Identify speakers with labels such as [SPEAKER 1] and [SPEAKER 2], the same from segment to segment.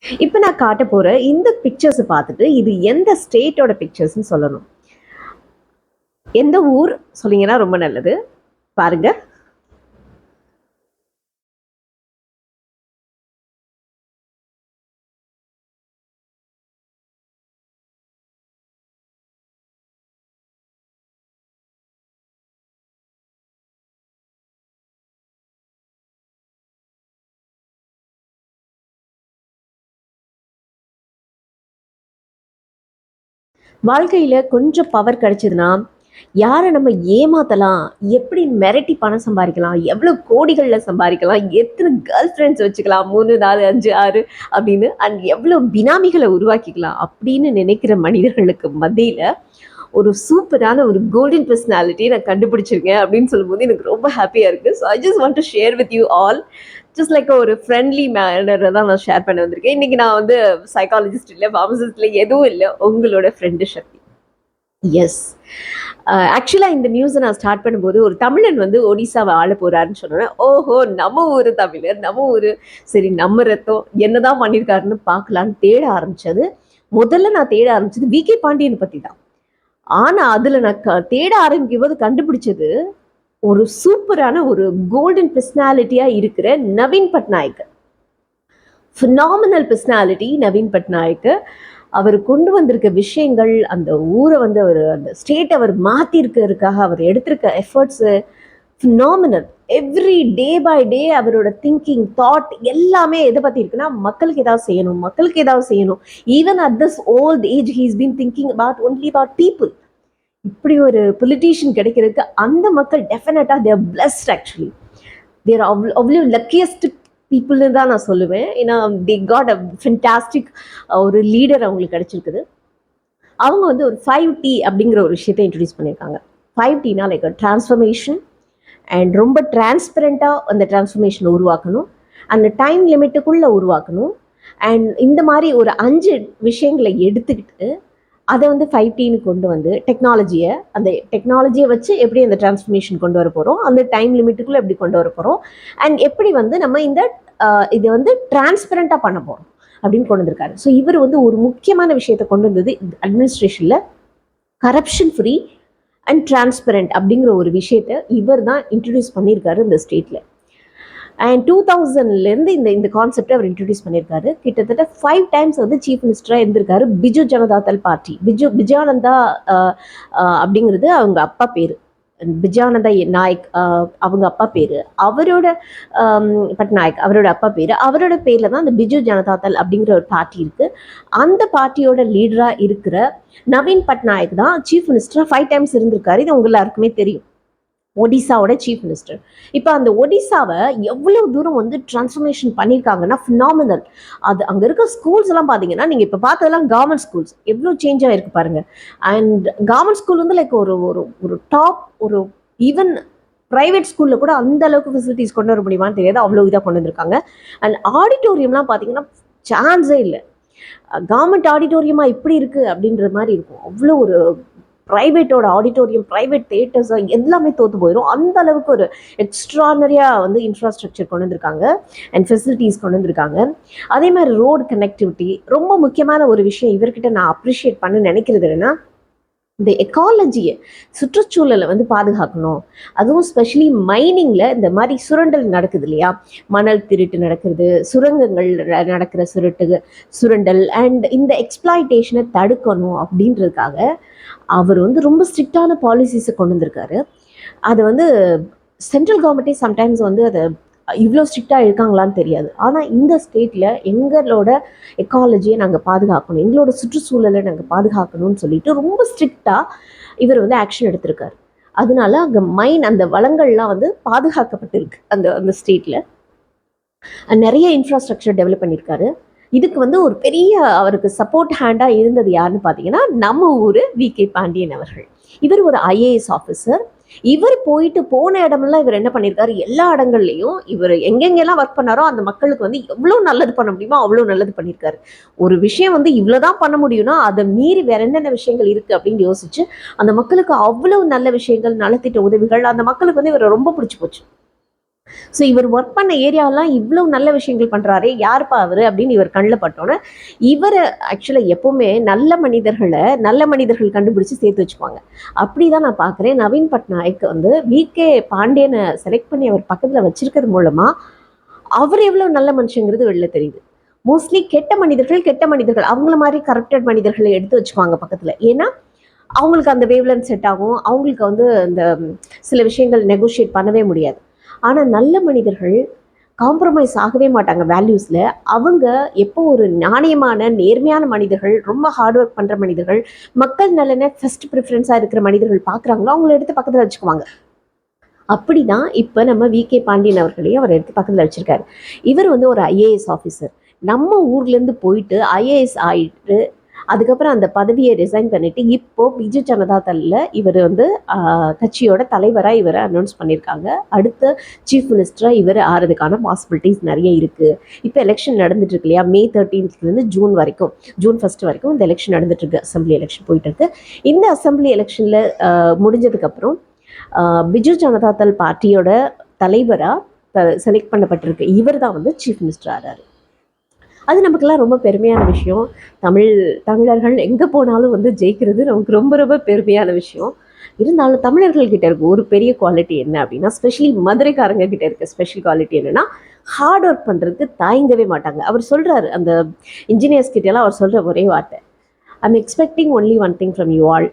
[SPEAKER 1] இப்போ நான் காட்ட போற இந்த பிக்சர்ஸ் பார்த்துட்டு இது எந்த ஸ்டேட்டோட பிக்சர்ஸ்னு சொல்லணும். எந்த ஊர் சொன்னீங்கன்னா ரொம்ப நல்லது. பாருங்க. வாழ்க்கையில கொஞ்சம் பவர் கிடைச்சதுன்னா யாரை நம்ம ஏமாத்தலாம், எப்படி மிரட்டி பணம் சம்பாதிக்கலாம், எவ்வளோ கோடிகள்ல சம்பாதிக்கலாம், எத்தனை கேர்ள் ஃப்ரெண்ட்ஸ் வச்சுக்கலாம், 3 4 5 6 அப்படின்னு, அண்ட் எவ்வளோ பினாமிகளை உருவாக்கிக்கலாம் அப்படின்னு நினைக்கிற மனிதர்களுக்கு மத்தியில ஒரு சூப்பரான ஒரு கோல்டன் பர்சனாலிட்டி நான் கண்டுபிடிச்சிருக்கேன் அப்படின்னு சொல்லும்போது எனக்கு ரொம்ப ஹாப்பியாக இருக்குது. So I just want to share with you all, just like ஒரு ஃப்ரெண்ட்லி மேனரை தான் நான் ஷேர் பண்ண வந்திருக்கேன். இன்றைக்கி நான் வந்து சைக்காலஜிஸ்ட் இல்லை, ஃபார்மசிஸ்ட் இல்லை, எதுவும் இல்லை, உங்களோட ஃப்ரெண்டு சக்தி. எஸ், ஆக்சுவலாக இந்த நியூஸை நான் ஸ்டார்ட் பண்ணும்போது ஒரு தமிழன் வந்து ஒடிசாவை ஆள போகிறாருன்னு சொன்னேன். ஓஹோ, நம்ம ஊர் தமிழர், நம்ம ஊர், சரி நம்ம ரத்தம் என்னதான் பண்ணியிருக்காருன்னு பார்க்கலான்னு தேட ஆரம்பித்தது. முதல்ல நான் தேட ஆரம்பிச்சது விகே பாண்டியனை பற்றி தான். ஆனா அதுல நான் தேட ஆரம்பிக்கும் போது கண்டுபிடிச்சது ஒரு சூப்பரான ஒரு கோல்டன் பர்சனாலிட்டியா இருக்கிற நவீன் பட்நாயக். Phenomenal personality Naveen Patnaik. அவர் கொண்டு வந்திருக்க விஷயங்கள், அந்த ஊரை வந்து அவர் அந்த ஸ்டேட் அவர் மாற்றிருக்கிறதுக்காக அவர் எடுத்திருக்க efforts phenomenal. Every day by day அவரோட திங்கிங், தாட் எல்லாமே எதை பற்றி இருக்குன்னா மக்களுக்கு ஏதாவது செய்யணும், மக்களுக்கு ஏதாவது செய்யணும். Even at this old age he's been thinking about only about people. இப்படி ஒரு பொலிட்டீஷியன் கிடைக்கிறதுக்கு அந்த மக்கள் டெஃபினட்டாக தேர் பிளஸ்ட். ஆக்சுவலி தேர் அவ்வளோ லக்கியஸ்ட் பீப்புள்னு தான் நான் சொல்லுவேன். ஏன்னா தி காட் அ ஃபென்டாஸ்டிக் ஒரு லீடர் அவங்களுக்கு கிடைச்சிருக்குது. அவங்க வந்து ஒரு 5T அப்படிங்கிற ஒரு விஷயத்தை இன்ட்ரடியூஸ் பண்ணியிருக்காங்க. 5Tனா லைக் டிரான்ஸ்ஃபர்மேஷன் அண்ட் ரொம்ப டிரான்ஸ்பரண்ட்டாக அந்த டிரான்ஸ்ஃபர்மேஷனை உருவாக்கணும், அந்த டைம் லிமிட்டுக்குள்ளே உருவாக்கணும். அண்ட் இந்த மாதிரி ஒரு 5 விஷயங்களை எடுத்துக்கிட்டு அதை வந்து 5Tன்னு கொண்டு வந்து அந்த டெக்னாலஜியை வச்சு எப்படி அந்த டிரான்ஸ்ஃபர்மேஷன் கொண்டு வர போகிறோம், அந்த டைம் லிமிட்டுக்குள்ளே எப்படி கொண்டு வர போகிறோம், அண்ட் எப்படி வந்து நம்ம இந்த இதை வந்து டிரான்ஸ்பரண்ட்டாக பண்ண போகிறோம் அப்படின்னு கொண்டு வந்திருக்காரு. ஸோ இவர் வந்து ஒரு முக்கியமான விஷயத்தை கொண்டு வந்தது அட்மினிஸ்ட்ரேஷனில் கரப்ஷன் ஃப்ரீ அண்ட் டிரான்ஸ்பரண்ட் அப்படிங்கிற ஒரு விஷயத்தை இவர் தான் இன்ட்ரடியூஸ் பண்ணியிருக்காரு இந்த ஸ்டேட்டில். அண்ட் 2000லேருந்து இந்த கான்செப்டை அவர் இன்ட்ரடியூஸ் பண்ணியிருக்காரு. கிட்டத்தட்ட 5 times வந்து சீஃப் மினிஸ்டராக இருந்திருக்காரு. பிஜு ஜனதாதள் பார்ட்டி, பிஜானந்தா அப்படிங்கிறது அவங்க அப்பா பேர், பிஜானந்தா நாயக் அவங்க அப்பா பேர், அவரோட பட்நாயக் அவரோட அப்பா பேர், அவரோட பேரில் தான் அந்த பிஜு ஜனதாதள் அப்படிங்கிற ஒரு பார்ட்டி இருக்குது. அந்த பார்ட்டியோட லீடராக இருக்கிற நவீன் பட்நாயக் தான் சீஃப் மினிஸ்டராக 5 times இருந்திருக்காரு. இது உங்க எல்லாருக்குமே தெரியும். ஒடிசாவோட சீஃப் மினிஸ்டர். இப்போ அந்த ஒடிசாவை எவ்வளோ தூரம் வந்து டிரான்ஸ்ஃபர்மேஷன் பண்ணியிருக்காங்கன்னா ஃபினாமினல். அது அங்கே இருக்க ஸ்கூல்ஸ் எல்லாம் பார்த்தீங்கன்னா, நீங்கள் இப்போ பார்த்ததெல்லாம் கவர்மெண்ட் ஸ்கூல்ஸ் எவ்வளோ சேஞ்ச் ஆகிருக்கு பாருங்கள். அண்ட் கவர்மெண்ட் ஸ்கூல் வந்து லைக் ஒரு ஒரு ஒரு டாப், ஒரு ஈவன் ப்ரைவேட் ஸ்கூலில் கூட அந்த அளவுக்கு ஃபெசிலிட்டிஸ் கொண்டு வர முடியுமான்னு தெரியாது, அவ்வளோ இதாக கொண்டு வந்திருக்காங்க. அண்ட் ஆடிட்டோரியம்லாம் பார்த்தீங்கன்னா சான்ஸே இல்லை. கவர்மெண்ட் ஆடிட்டோரியமாக இப்படி இருக்குது அப்படின்ற மாதிரி இருக்கும். அவ்வளோ ஒரு ப்ரைவேட்டோட ஆடிட்டோரியம், ப்ரைவேட் தியேட்டர்ஸ் எல்லாமே தோற்று போயிடும். அந்த அளவுக்கு ஒரு எக்ஸ்ட்ரானரியாக வந்து இன்ஃப்ராஸ்ட்ரக்சர் கொண்டு வந்திருக்காங்க அண்ட் ஃபெசிலிட்டிஸ் கொண்டு வந்திருக்காங்க. அதே மாதிரி ரோடு கனெக்டிவிட்டி ரொம்ப முக்கியமான ஒரு விஷயம். இவர்கிட்ட நான் அப்ரிஷியேட் பண்ண நினைக்கிறது என்னன்னா, இந்த எக்காலஜியை, சுற்றுச்சூழலை வந்து பாதுகாக்கணும். அதுவும் ஸ்பெஷலி மைனிங்கில் இந்த மாதிரி சுரண்டல் நடக்குது இல்லையா, மணல் திருட்டு நடக்கிறது, சுரங்கங்கள் நடக்கிற சுரண்டல் அண்ட் இந்த எக்ஸ்ப்ளாய்டேஷனை தடுக்கணும் அப்படின்றதுக்காக அவர் வந்து ரொம்ப ஸ்ட்ரிக்டான பாலிசிஸை கொண்டு வந்திருக்காரு. அதை வந்து சென்ட்ரல் கவர்மெண்ட்டே சம்டைம்ஸ் வந்து அதை இவ்வளோ ஸ்ட்ரிக்டாக இருக்காங்களான்னு தெரியாது. ஆனால் இந்த ஸ்டேட்டில் எங்களோட எக்காலஜியை நாங்கள் பாதுகாக்கணும், எங்களோட சுற்றுச்சூழலை நாங்கள் பாதுகாக்கணும்னு சொல்லிட்டு ரொம்ப ஸ்ட்ரிக்டாக இவர் வந்து ஆக்ஷன் எடுத்திருக்காரு. அதனால அங்கே அந்த வளங்கள்லாம் வந்து பாதுகாக்கப்பட்டிருக்கு அந்த அந்த ஸ்டேட்டில். நிறைய இன்ஃப்ராஸ்ட்ரக்சர் டெவலப் பண்ணியிருக்காரு. இதுக்கு வந்து ஒரு பெரிய அவருக்கு சப்போர்ட் ஹேண்டாக இருந்தது யாருன்னு பார்த்தீங்கன்னா, நம்ம ஊர் விகே பாண்டியன் அவர்கள். இவர் ஒரு IAS ஆஃபீஸர். இவர் போன இடமெல்லாம் இவர் என்ன பண்ணியிருக்காரு, எல்லா இடங்கள்லையும் இவர் எங்கெங்கெல்லாம் ஒர்க் பண்ணாரோ அந்த மக்களுக்கு வந்து எவ்வளோ நல்லது பண்ண முடியுமோ அவ்வளோ நல்லது பண்ணியிருக்காரு. ஒரு விஷயம் வந்து இவ்வளோதான் பண்ண முடியும்னா அதை மீறி வேற என்னென்ன விஷயங்கள் இருக்குது அப்படின்னு யோசிச்சு அந்த மக்களுக்கு அவ்வளோ நல்ல விஷயங்கள், நலத்திட்ட உதவிகள் அந்த மக்களுக்கு வந்து இவரை ரொம்ப பிடிச்சி போச்சு. ஸோ இவர் ஒர்க் பண்ண ஏரியாவெல்லாம் இவ்வளோ நல்ல விஷயங்கள் பண்ணுறாரே, யாருப்பா அவர் அப்படின்னு இவர் கண்ணில் பட்டோன்னே, இவர் ஆக்சுவலாக எப்போவுமே நல்ல மனிதர்கள் கண்டுபிடிச்சி சேர்த்து வச்சுக்குவாங்க. அப்படி தான் நான் பார்க்குறேன். நவீன் பட்நாயக் வந்து விகே பாண்டியனை செலக்ட் பண்ணி அவர் பக்கத்தில் வச்சிருக்கிறது மூலமாக அவர் எவ்வளோ நல்ல மனுஷங்கிறது வெளில தெரியுது. மோஸ்ட்லி கெட்ட மனிதர்கள் அவங்கள மாதிரி கரப்டட் மனிதர்களை எடுத்து வச்சுக்குவாங்க பக்கத்தில். ஏன்னா அவங்களுக்கு அந்த வேவ்லென்த் செட் ஆகும். அவங்களுக்கு வந்து இந்த சில விஷயங்கள் நெகோஷியேட் பண்ணவே முடியாது. ஆனால் நல்ல மனிதர்கள் காம்ப்ரமைஸ் ஆகவே மாட்டாங்க வேல்யூஸில். அவங்க எப்போ ஒரு நாணயமான நேர்மையான மனிதர்கள், ரொம்ப ஹார்ட் ஒர்க் பண்ணுற மனிதர்கள், மக்கள் நலனை ஃபர்ஸ்ட் ப்ரிஃபரன்ஸாக இருக்கிற மனிதர்கள் பார்க்குறாங்களோ அவங்கள எடுத்து பக்கத்தில் வச்சுக்குவாங்க. அப்படி தான் இப்போ நம்ம விகே பாண்டியன் அவர்களையும் அவர் எடுத்து பக்கத்தில் வச்சுருக்காரு. இவர் வந்து ஒரு ஐஏஎஸ் ஆஃபீஸர். நம்ம ஊர்லேருந்து போயிட்டு ஐஏஎஸ் ஆகிட்டு அதுக்கப்புறம் அந்த பதவியை ரிசைன் பண்ணிட்டு இப்போ பிஜு ஜனதா தளில் இவர் வந்து கட்சியோட தலைவராக இவரை அனௌன்ஸ் பண்ணியிருக்காங்க. அடுத்த சீஃப் மினிஸ்டராக இவர் ஆறதுக்கான பாசிபிலிட்டிஸ் நிறைய இருக்குது. இப்போ எலெக்ஷன் நடந்துட்டு இருக்கு இல்லையா, May 13th ஜூன் 1 வரைக்கும் இந்த எலெக்ஷன் நடந்துட்டு இருக்கு. அசம்பிளி எலெக்ஷன் போயிட்டு இருக்கு. இந்த அசம்பிளி எலெக்ஷனில் முடிஞ்சதுக்கப்புறம் பிஜு ஜனதா தள் பார்ட்டியோட தலைவராக செலக்ட் பண்ணப்பட்டிருக்கு. இவர் தான் வந்து சீஃப் மினிஸ்டர் ஆகிறாரு. அது நமக்கெல்லாம் ரொம்ப பெருமையான விஷயம். தமிழர்கள் எங்கே போனாலும் வந்து ஜெயிக்கிறது நமக்கு ரொம்ப ரொம்ப பெருமையான விஷயம். இருந்தாலும் தமிழர்கள்கிட்ட இருக்க ஒரு பெரிய குவாலிட்டி என்ன அப்படின்னா, ஸ்பெஷலி மதுரைக்காரங்க கிட்ட இருக்க ஸ்பெஷல் குவாலிட்டி என்னென்னா, ஹார்ட் ஒர்க் பண்ணுறதுக்கு தயங்கவே மாட்டாங்க. அவர் சொல்கிறாரு, அந்த இன்ஜினியர்ஸ் கிட்டலாம் அவர் சொல்கிற ஒரே வார்த்தை, I'm expecting only one thing from you all,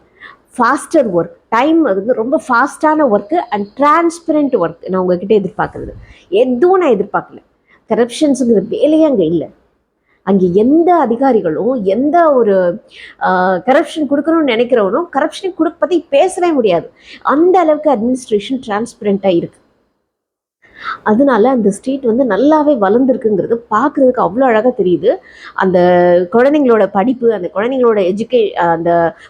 [SPEAKER 1] faster work. Time வந்து ரொம்ப ஃபாஸ்டான ஒர்க்கு அண்ட் டிரான்ஸ்பரண்ட் ஒர்க் நான் உங்ககிட்ட எதிர்பார்க்குறது. எதுவும் நான் எதிர்பார்க்கல. கரப்ஷன்ஸுங்கிற வேலையே அங்கே இல்லை. அங்கே எந்த அதிகாரிகளும் எந்த ஒரு கரப்ஷன் கொடுக்கணும்னு நினைக்கிறவனும் கரப்ஷனை பற்றி பேசவே முடியாது. அந்த அளவுக்கு அட்மினிஸ்ட்ரேஷன் டிரான்ஸ்பரண்ட்டாக இருக்குது. அதனால அந்த ஸ்ட்ரீட் வந்து நல்லாவே வளர்ந்துருக்குங்கிறது பார்க்குறதுக்கு அவ்வளோ அழகாக தெரியுது. அந்த குழந்தைங்களோட படிப்பு, அந்த குழந்தைங்களோட அந்த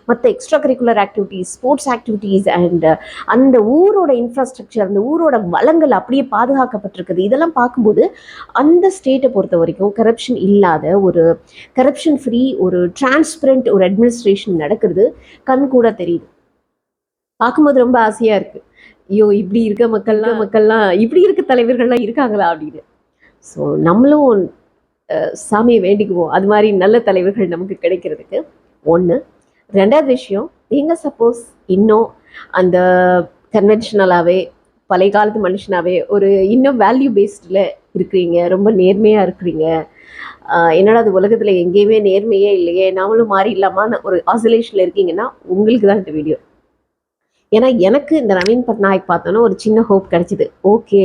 [SPEAKER 1] மற்ற extra curricular activities, sports activities and அந்த ஊரோட இன்ஃப்ராஸ்ட்ரக்சர், அந்த ஊரோட வளங்கள் அப்படியே பாதுகாக்கப்பட்டிருக்குது. இதெல்லாம் பார்க்கும்போது அந்த ஸ்டேட்டை பொறுத்த வரைக்கும் கரப்ஷன் இல்லாத ஒரு கரப்ஷன் ஃப்ரீ ஒரு டிரான்ஸ்பரண்ட் ஒரு அட்மினிஸ்ட்ரேஷன் நடக்கிறது கண் கூட தெரியுது. பார்க்கும்போது ரொம்ப ஆசையாக இருக்குது. ஐயோ, இப்படி இருக்க மக்கள்லாம் இப்படி இருக்க தலைவர்கள்லாம் இருக்காங்களா அப்படின்னு. ஸோ நம்மளும் சாமியை வேண்டிக்குவோம் அது மாதிரி நல்ல தலைவர்கள் நமக்கு கிடைக்கிறதுக்கு. ஒன்று. ரெண்டாவது விஷயம், நீங்கள் சப்போஸ் இன்னும் அந்த கன்வென்ஷனலாகவே பழைய காலத்து மனுஷனாகவே ஒரு இன்னும் வேல்யூ பேஸ்டில் இருக்கிறீங்க, ரொம்ப நேர்மையாக இருக்கிறீங்க, என்னடா அது உலகத்தில் எங்கேயுமே நேர்மையே இல்லையே, நாமளும் மாறி இல்லாமல் ஒரு ஆசோலேஷனில் இருக்கீங்கன்னா உங்களுக்கு தான் இந்த வீடியோ. ஏன்னா எனக்கு இந்த நவீன் பட்நாயக் பார்த்தோன்னா ஒரு சின்ன ஹோப் கிடைச்சிது. Okay,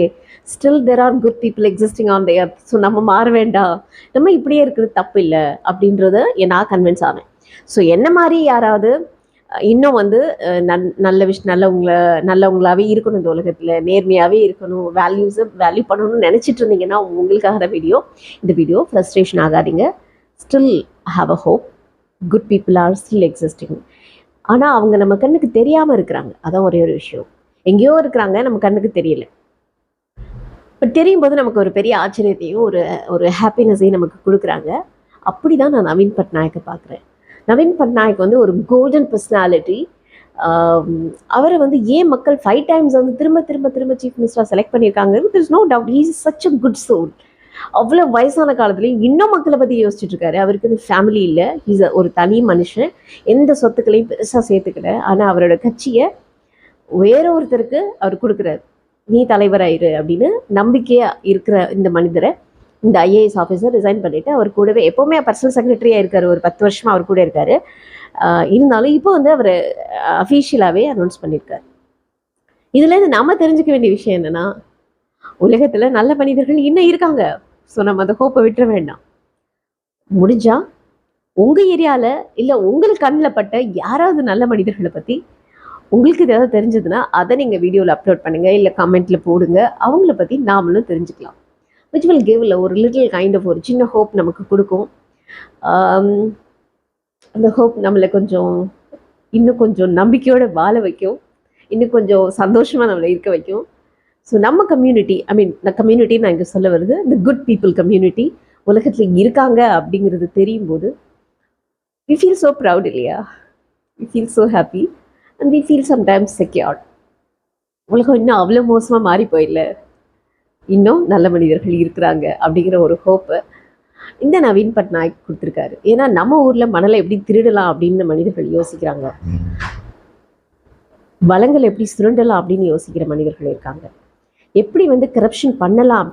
[SPEAKER 1] still there are good people existing on the earth. So நம்ம மாற வேண்டாம், நம்ம இப்படியே இருக்கிறது தப்பு இல்லை அப்படின்றத நான் கன்வின்ஸ் ஆனேன். ஸோ என்ன மாதிரி யாராவது இன்னும் வந்து நல்லவங்களாகவே இருக்கணும், இந்த உலகத்தில் நேர்மையாகவே இருக்கணும், வேல்யூ பண்ணணும்னு நினச்சிட்டு இருந்தீங்கன்னா உங்களுக்காக தான் இந்த வீடியோ. ஃப்ரஸ்ட்ரேஷன் ஆகாதீங்க. Still have a hope. Good people are still existing. ஆனால் அவங்க நம்ம கண்ணுக்கு தெரியாமல் இருக்கிறாங்க. அதான் ஒரே ஒரு விஷயம். எங்கேயோ இருக்கிறாங்க, நம்ம கண்ணுக்கு தெரியல. பட் தெரியும் போது நமக்கு ஒரு பெரிய ஆச்சரியத்தையும் ஒரு ஹாப்பினஸையும் நமக்கு கொடுக்குறாங்க. அப்படி தான் நான் நவீன் பட்நாயக்கை பார்க்குறேன். நவீன் பட்நாயக் வந்து ஒரு கோல்டன் பர்சனாலிட்டி. அவரை வந்து ஏன் மக்கள் 5 times வந்து திரும்ப திரும்ப திரும்ப சீஃப் மினிஸ்டராக செலக்ட் பண்ணியிருக்காங்க. there's no doubt he is such a good soul. அவ்வளோ வயசான காலத்துலேயும் இன்னும் மக்களை பற்றி யோசிச்சுட்டு இருக்காரு. அவருக்கு ஃபேமிலி இல்லை, இஸ் ஒரு தனி மனுஷன், எந்த சொத்துக்களையும் பெருசாக சேர்த்துக்கல. ஆனால் அவரோட கட்சியை வேற ஒருத்தருக்கு அவர் கொடுக்குறாரு, நீ தலைவராயிரு அப்படின்னு நம்பிக்கையாக இருக்கிற இந்த மனிதரை, இந்த ஐஏஎஸ் ஆஃபீஸர் ரிசைன் பண்ணிவிட்டு அவர் கூடவே எப்போவுமே பர்சனல் செக்ரட்டரியாக இருக்கார். ஒரு 10 வருஷமாக அவர் கூட இருக்கார். இருந்தாலும் இப்போ வந்து அவர் அஃபீஷியலாகவே அனௌன்ஸ் பண்ணியிருக்கார். இதுலேருந்து நம்ம தெரிஞ்சுக்க வேண்டிய விஷயம் என்னென்னா, உலகத்தில் நல்ல மனிதர்கள் இன்னும் இருக்காங்க. ஸோ நம்ம அந்த ஹோப்பை விட்டுற வேண்டாம். முடிஞ்சா உங்கள் ஏரியாவில் இல்லை உங்களுக்கு கண்ணில் பட்ட யாராவது நல்ல மனிதர்களை பற்றி உங்களுக்கு ஏதாவது தெரிஞ்சதுன்னா அதை நீங்கள் வீடியோவில் அப்லோட் பண்ணுங்கள், இல்லை கமெண்ட்டில் போடுங்க. அவங்கள பற்றி நாமளும் தெரிஞ்சுக்கலாம். விச் வில் கிவ் ஒரு லிட்டில் கைண்ட் ஆஃப் ஒரு சின்ன ஹோப் நமக்கு கொடுக்கும். அந்த ஹோப் நம்மளை இன்னும் கொஞ்சம் நம்பிக்கையோடு வாழ வைக்கும், இன்னும் கொஞ்சம் சந்தோஷமாக நம்மளை இருக்க வைக்கும். ஸோ நம்ம கம்யூனிட்டி, நான் இங்கே சொல்ல வருது, இந்த குட் பீப்புள் கம்யூனிட்டி உலகத்தில் இருக்காங்க அப்படிங்கிறது தெரியும் போது we feel so proud இல்லையா? we feel so happy and we feel sometimes secured. உலகம் இன்னும் அவ்வளோ மோசமாக மாறி போயிடல. இன்னும் நல்ல மனிதர்கள் இருக்கிறாங்க அப்படிங்கிற ஒரு ஹோப்பை இந்த நவீன் பட்நாயக் கொடுத்துருக்காரு. ஏன்னா நம்ம ஊர்ல மணலை எப்படி திருடலாம் அப்படின்னு மனிதர்கள் யோசிக்கிறாங்க, வளங்கள் எப்படி சுரண்டலாம் அப்படின்னு யோசிக்கிற மனிதர்கள் இருக்காங்க, எப்படி வந்து கரப்ஷன் பண்ணலாம்